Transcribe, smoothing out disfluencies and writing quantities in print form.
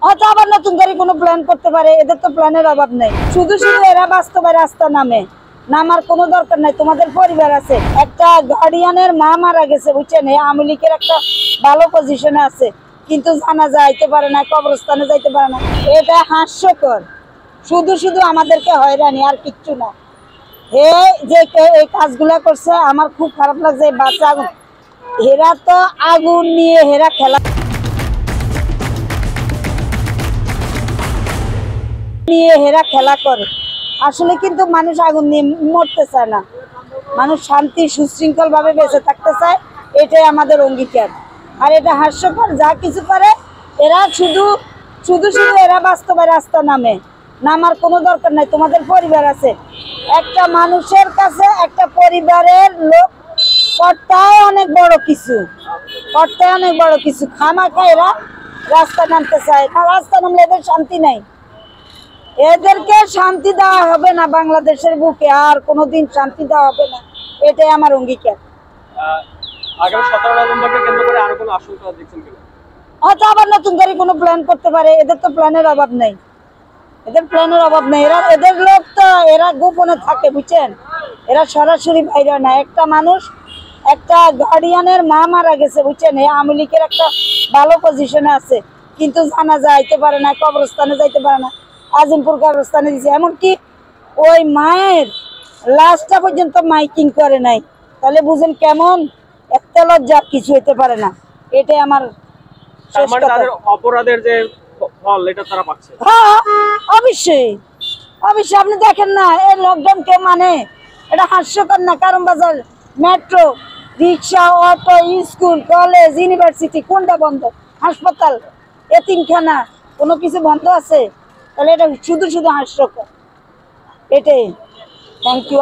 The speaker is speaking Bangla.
হয়তো আবার নতুন করে কোনো প্ল্যান করতে পারে, এদের তো প্ল্যানের অভাব নেই। শুধু শুধু এরা বাস্তবে রাস্তা নামার কোনো দরকার নাই। তোমাদের পরিবার আছে, একটা গার্ডিয়ানের মা মারা গেছে বুঝছেন, আওয়ামী লীগের একটা ভালো পজিশনে আছে, কিন্তু জানা যাইতে পারে না, কবরস্থানে যাইতে পারে না। এটা হাস্যকর, শুধু শুধু আমাদেরকে হয়রানি, আর কিচ্ছু না। যে এই কাজগুলা করছে আমার খুব খারাপ লাগছে। বাচ্চা আগুন, হেরা তো আগুন নিয়ে হেরা খেলা করে। আসলে কিন্তু মানুষ আগুন নিয়ে মরতে চায় না, মানুষ শান্তি সুশৃঙ্খল ভাবে বেঁচে থাকতে চায়, এটাই আমাদের অঙ্গীকার। আর এটা হাস্যকর, যা কিছু করে এরা শুধু শুধু এরা বাস্তবে রাস্তা নামার কোনো দরকার নাই। তোমাদের পরিবার আছে, একটা মানুষের কাছে একটা পরিবারের লোক কর্তায় অনেক বড় কিছু, খামাখা এরা রাস্তা নামতে চায় না। রাস্তা নামলে এদের শান্তি নাই, এদেরকে শান্তি দেওয়া হবে না বাংলাদেশের বুকে, আর কোনোদিন শান্তি দেওয়া হবে না, এটাই আমার অঙ্গীকার। হয়তো আবার নতুন করে কোনো প্ল্যান করতে পারে, এদের তো প্ল্যানের অভাব নেই। এদের লোক তো এরা গোপনে থাকে বুঝছেন, এরা সরাসরি বাইরে না। একটা মানুষ, একটা গার্ডিয়ানের মা মারা গেছে বুঝছেন, আওয়ামী লীগের একটা ভালো পজিশনে আছে, কিন্তু জানা যাইতে পারে না, কবরস্থানে যাইতে পারে না। আজিমপুর কবরস্থানে দিছে, এমনকি ওই মায়ের লাশটা পর্যন্ত মাইকিং করে নাই। তাহলে বুঝেন কেমন একটা লজ্জা, কিছু হইতে পারে না। এটাই আমার অপরাধের যে ফল এটা তারা পাচ্ছে। হ্যাঁ অবশ্যই, আপনি দেখেন না এই লকডাউন কে মানে, এটা হাস্যকর না? কারণ বাজার, মেট্রো, রিক্সা, অটো, স্কুল, কলেজ, ইউনিভার্সিটি কোনটা বন্ধ? হাসপাতাল, এতিমখানা, কোনো কিছু বন্ধ আছে? তাহলে এটা শুধু হাস্যকর। এটাই। Thank you.